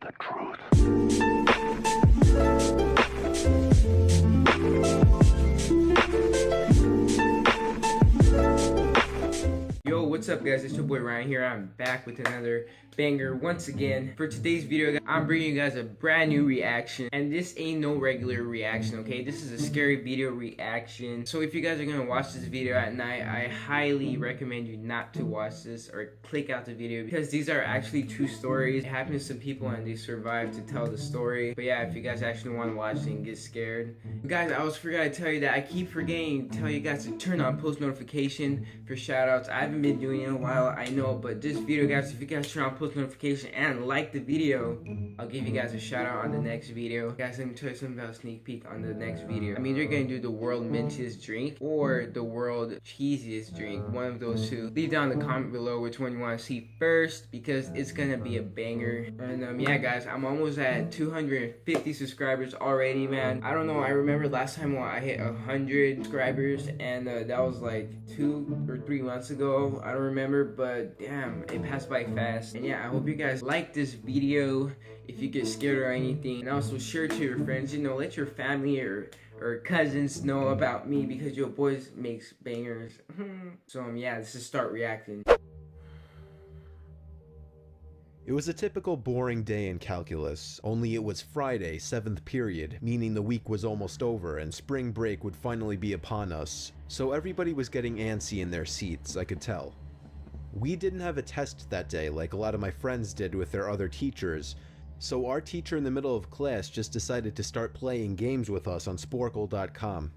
The truth. Yo, what's up guys, it's your boy Ryan here. I'm back with another banger once again. For today's video, I'm bringing you guys a brand new reaction, and this ain't no regular reaction, okay? This is a scary video reaction. So if you guys are gonna watch this video at night, I highly recommend you not to watch this or click out the video, because these are actually true stories. It happened to some people and they survived to tell the story. But yeah, if you guys actually want to watch it and get scared. Guys, I was forgot to tell you that I keep forgetting to tell you guys to turn on post notification for shoutouts. I haven't been doing it in a while, I know, but this video, guys, if you guys turn on post notification and like the video, I'll give you guys a shout out on the next video. Guys, let me tell you something about a sneak peek on the next video. I mean, they're gonna do the world mintiest drink or the world cheesiest drink, one of those two. Leave down in the comment below which one you want to see first, because it's gonna be a banger. And yeah guys, I'm almost at 250 subscribers already, man. I don't know, I remember last time when I hit 100 subscribers, and that was like 2 or 3 months ago. I don't remember, but damn, it passed by fast. And yeah, I hope you guys like this video. If you get scared or anything, and also share it to your friends, you know, let your family or cousins know about me, because your boys makes bangers. So yeah, let's just start reacting. It was a typical boring day in calculus, only it was Friday, 7th period, meaning the week was almost over and spring break would finally be upon us, so everybody was getting antsy in their seats, I could tell. We didn't have a test that day like a lot of my friends did with their other teachers, so our teacher in the middle of class just decided to start playing games with us on Sporkle.com.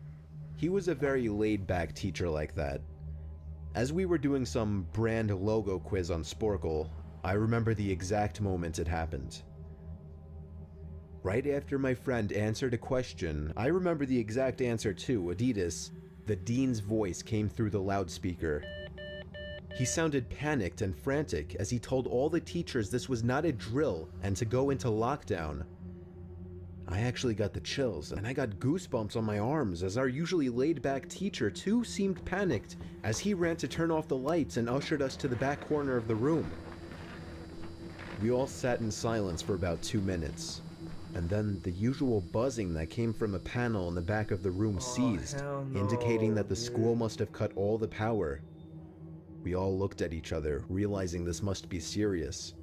He was a very laid-back teacher like that. As we were doing some brand logo quiz on Sporkle, I remember the exact moment it happened. Right after my friend answered a question, I remember the exact answer too, Adidas. The dean's voice came through the loudspeaker. He sounded panicked and frantic as he told all the teachers this was not a drill and to go into lockdown. I actually got the chills, and I got goosebumps on my arms as our usually laid-back teacher too seemed panicked as he ran to turn off the lights and ushered us to the back corner of the room. We all sat in silence for about 2 minutes, and then the usual buzzing that came from a panel in the back of the room ceased, indicating that the school must have cut all the power. We all looked at each other, realizing this must be serious.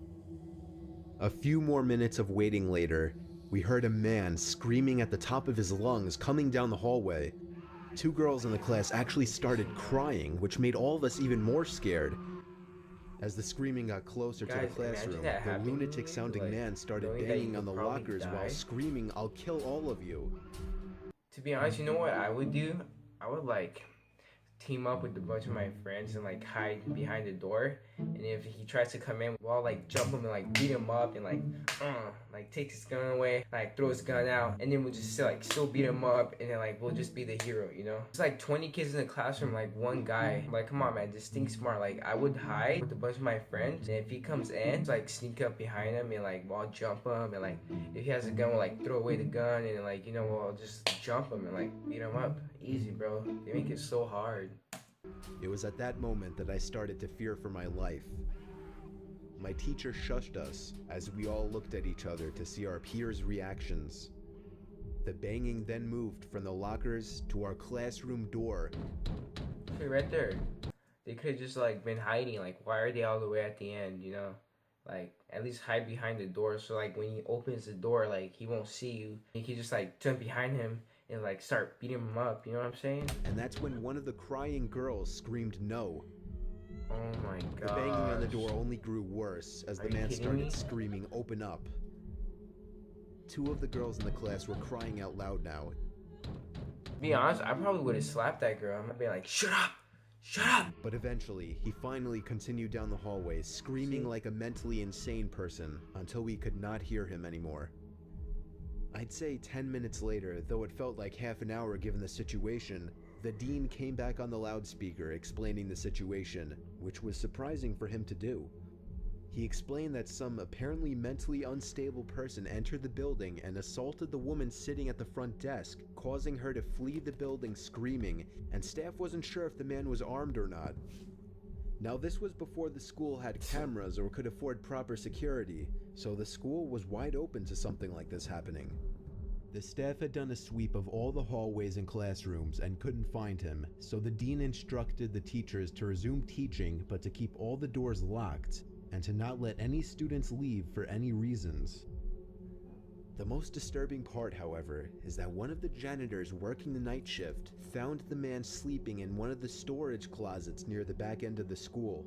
A few more minutes of waiting later, we heard a man screaming at the top of his lungs coming down the hallway. 2 girls in the class actually started crying, which made all of us even more scared. As the screaming got closer to the classroom, the lunatic-sounding man started banging on the lockers while screaming, "I'll kill all of you." To be honest, you know what I would do? I would like team up with a bunch of my friends and like hide behind the door, and if he tries to come in, we'll like jump him and like beat him up and like take his gun away, like throw his gun out, and then we'll just like still beat him up, and then like we'll just be the hero, you know? It's like 20 kids in the classroom, like one guy. Like, come on man, just think smart. Like, I would hide with a bunch of my friends, and if he comes in, just, like sneak up behind him and like we'll jump him, and like if he has a gun, we'll like throw away the gun, and like, you know, we'll just jump him and like beat him up. Easy, bro. They make it so hard. It was at that moment that I started to fear for my life. My teacher shushed us as we all looked at each other to see our peers' reactions. The banging then moved from the lockers to our classroom door. Hey, right there. They could have just like been hiding. Like, why are they all the way at the end, you know? Like, at least hide behind the door, so like when he opens the door, like he won't see you. You can just like jump behind him and like start beating him up, you know what I'm saying? And that's when one of the crying girls screamed no. Oh my god. The banging on the door only grew worse as the man started screaming, "Open up." 2 of the girls in the class were crying out loud now. To be honest, I probably would have slapped that girl. I'm gonna be like, shut up! Shut up! But eventually, he finally continued down the hallway, screaming like a mentally insane person until we could not hear him anymore. I'd say 10 minutes later, though it felt like half an hour given the situation, the dean came back on the loudspeaker explaining the situation, which was surprising for him to do. He explained that some apparently mentally unstable person entered the building and assaulted the woman sitting at the front desk, causing her to flee the building screaming, and staff wasn't sure if the man was armed or not. Now this was before the school had cameras or could afford proper security, so the school was wide open to something like this happening. The staff had done a sweep of all the hallways and classrooms and couldn't find him, so the dean instructed the teachers to resume teaching but to keep all the doors locked and to not let any students leave for any reasons. The most disturbing part, however, is that one of the janitors working the night shift found the man sleeping in one of the storage closets near the back end of the school,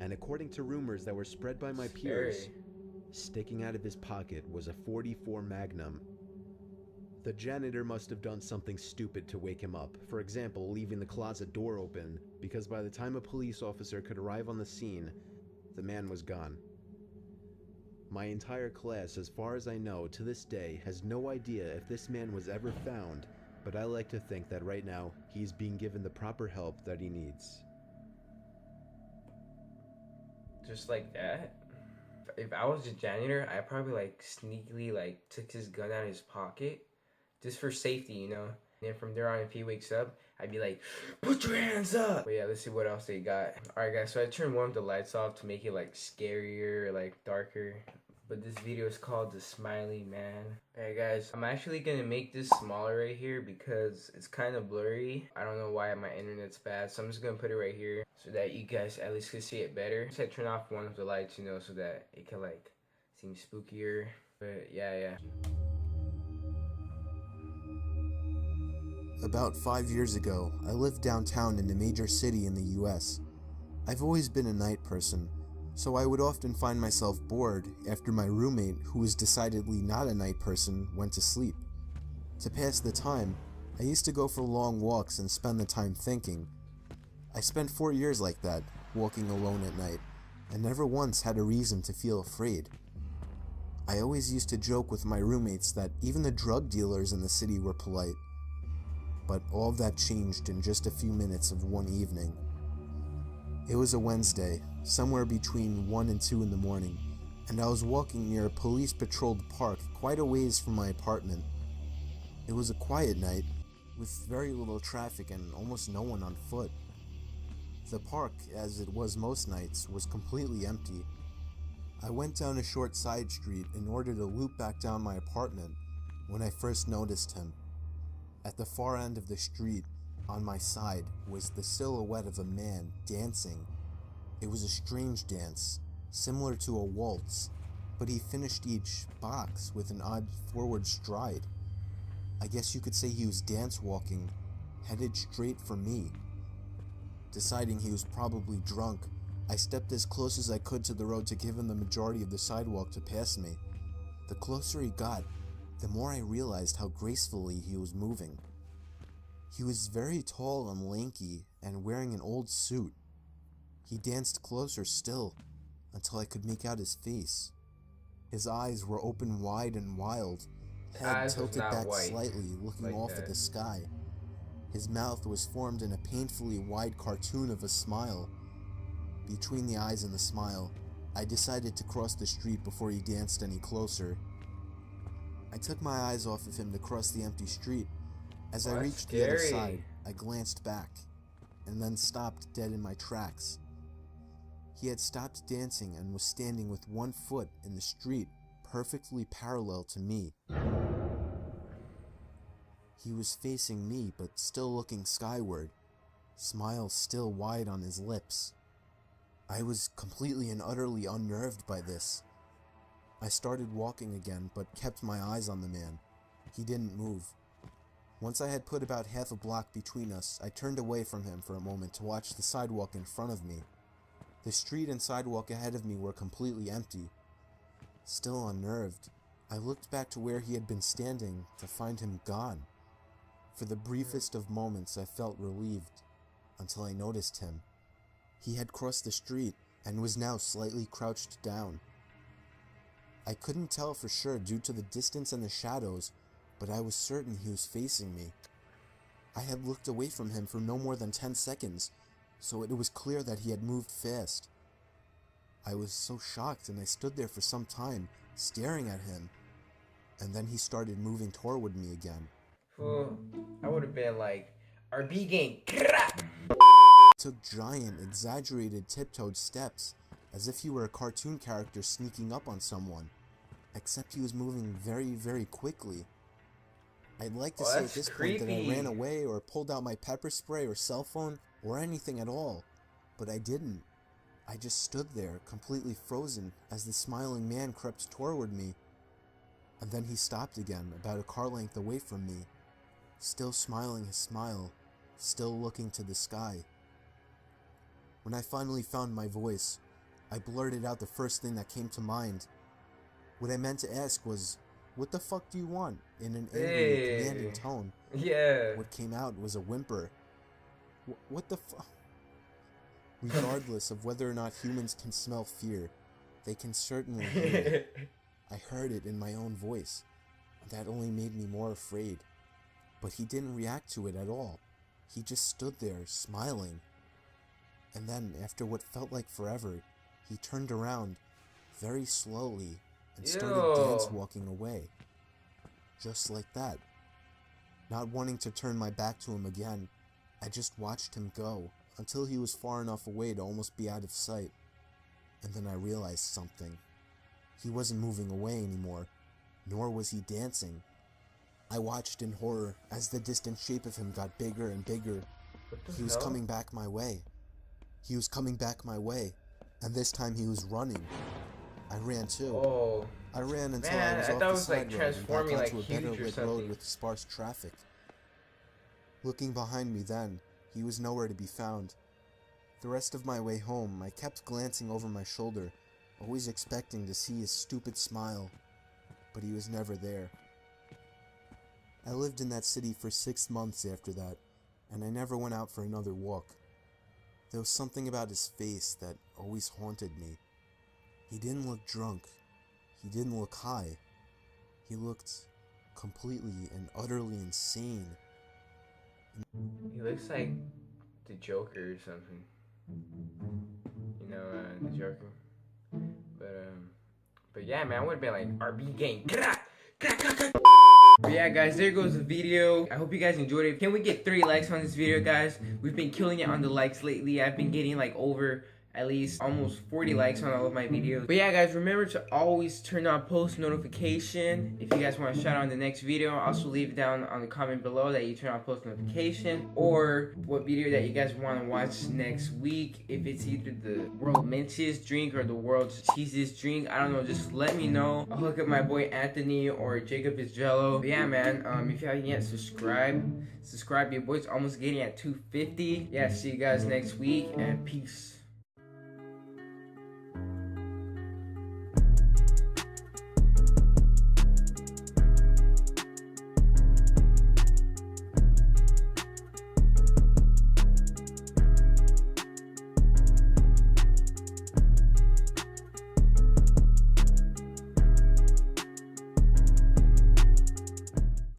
and according to rumors that were spread by my peers, sticking out of his pocket was a .44 Magnum. The janitor must have done something stupid to wake him up, for example, leaving the closet door open, because by the time a police officer could arrive on the scene, the man was gone. My entire class, as far as I know, to this day, has no idea if this man was ever found, but I like to think that right now, he's being given the proper help that he needs. Just like that? If I was a janitor, I probably like sneakily like took his gun out of his pocket just for safety, you know? And then from there on, if he wakes up, I'd be like, put your hands up! But yeah, let's see what else they got. Alright guys, so I turned one of the lights off to make it like scarier, like darker. But this video is called The Smiley Man. Alright guys, I'm actually gonna make this smaller right here because it's kind of blurry. I don't know why my internet's bad, so I'm just gonna put it right here so that you guys at least can see it better. So I turn off one of the lights, you know, so that it can like seem spookier. But yeah. About 5 years ago, I lived downtown in a major city in the US. I've always been a night person, so I would often find myself bored after my roommate, who was decidedly not a night person, went to sleep. To pass the time, I used to go for long walks and spend the time thinking. I spent 4 years like that, walking alone at night, and never once had a reason to feel afraid. I always used to joke with my roommates that even the drug dealers in the city were polite. But all of that changed in just a few minutes of one evening. It was a Wednesday, somewhere between 1 and 2 in the morning, and I was walking near a police-patrolled park quite a ways from my apartment. It was a quiet night, with very little traffic and almost no one on foot. The park, as it was most nights, was completely empty. I went down a short side street in order to loop back down my apartment when I first noticed him. At the far end of the street, on my side, was the silhouette of a man dancing. It was a strange dance, similar to a waltz, but he finished each box with an odd forward stride. I guess you could say he was dance walking, headed straight for me. Deciding he was probably drunk, I stepped as close as I could to the road to give him the majority of the sidewalk to pass me. The closer he got, the more I realized how gracefully he was moving. He was very tall and lanky and wearing an old suit. He danced closer still until I could make out his face. His eyes were open wide and wild, head tilted back slightly, looking off at the sky. His mouth was formed in a painfully wide cartoon of a smile. Between the eyes and the smile, I decided to cross the street before he danced any closer. I took my eyes off of him to cross the empty street. As I reached the other side, I glanced back, and then stopped dead in my tracks. He had stopped dancing and was standing with one foot in the street, perfectly parallel to me. He was facing me, but still looking skyward, smile still wide on his lips. I was completely and utterly unnerved by this. I started walking again, but kept my eyes on the man. He didn't move. Once I had put about half a block between us, I turned away from him for a moment to watch the sidewalk in front of me. The street and sidewalk ahead of me were completely empty. Still unnerved, I looked back to where he had been standing to find him gone. For the briefest of moments I felt relieved, until I noticed him. He had crossed the street and was now slightly crouched down. I couldn't tell for sure due to the distance and the shadows, but I was certain he was facing me. I had looked away from him for no more than 10 seconds, so it was clear that he had moved fast. I was so shocked and I stood there for some time, staring at him, and then he started moving toward me again. Fool, I would have been like, RB gang. Took giant, exaggerated tiptoed steps, as if he were a cartoon character sneaking up on someone. except he was moving very, very quickly. I'd like to Oh, say at that's this point that I creepy. ran away or pulled out my pepper spray or cell phone or anything at all, but I didn't. I just stood there, completely frozen, as the smiling man crept toward me. And then he stopped again, about a car length away from me, still smiling his smile, still looking to the sky. When I finally found my voice, I blurted out the first thing that came to mind. What I meant to ask was, "What the fuck do you want?" in an angry, commanding tone. Yeah. What came out was a whimper. What the fuck? Regardless of whether or not humans can smell fear, they can certainly hear it. I heard it in my own voice, and that only made me more afraid. But he didn't react to it at all. He just stood there, smiling. And then, after what felt like forever, he turned around, very slowly, and started dance walking away. Just like that. Not wanting to turn my back to him again, I just watched him go, until he was far enough away to almost be out of sight. And then I realized something. He wasn't moving away anymore, nor was he dancing. I watched in horror as the distant shape of him got bigger and bigger. He was coming back my way. He was coming back my way, and this time he was running. I ran too. Oh. I ran until Man, I was I off thought it the was, like, side road and back transforming, like, onto a huge better or lit something. road with sparse traffic. Looking behind me then, he was nowhere to be found. The rest of my way home, I kept glancing over my shoulder, always expecting to see his stupid smile, but he was never there. I lived in that city for 6 months after that, and I never went out for another walk. There was something about his face that always haunted me. He didn't look drunk. He didn't look high. He looked completely and utterly insane. He looks like the Joker or something. You know, the Joker. But yeah, man, I would have been like, RB gang. But yeah, guys, there goes the video. I hope you guys enjoyed it. Can we get 3 likes on this video, guys? We've been killing it on the likes lately. I've been getting like over at least almost 40 likes on all of my videos. But yeah, guys, remember to always turn on post notification. If you guys want to shout out in the next video, also leave it down on the comment below that you turn on post notification, or what video that you guys want to watch next week. If it's either the world's mintiest drink or the world's cheesiest drink, I don't know, just let me know. I'll hook up my boy Anthony or Jacob is Jello. But yeah, man, if you haven't yet, subscribe. Your boy's almost getting at 250. Yeah, see you guys next week, and peace.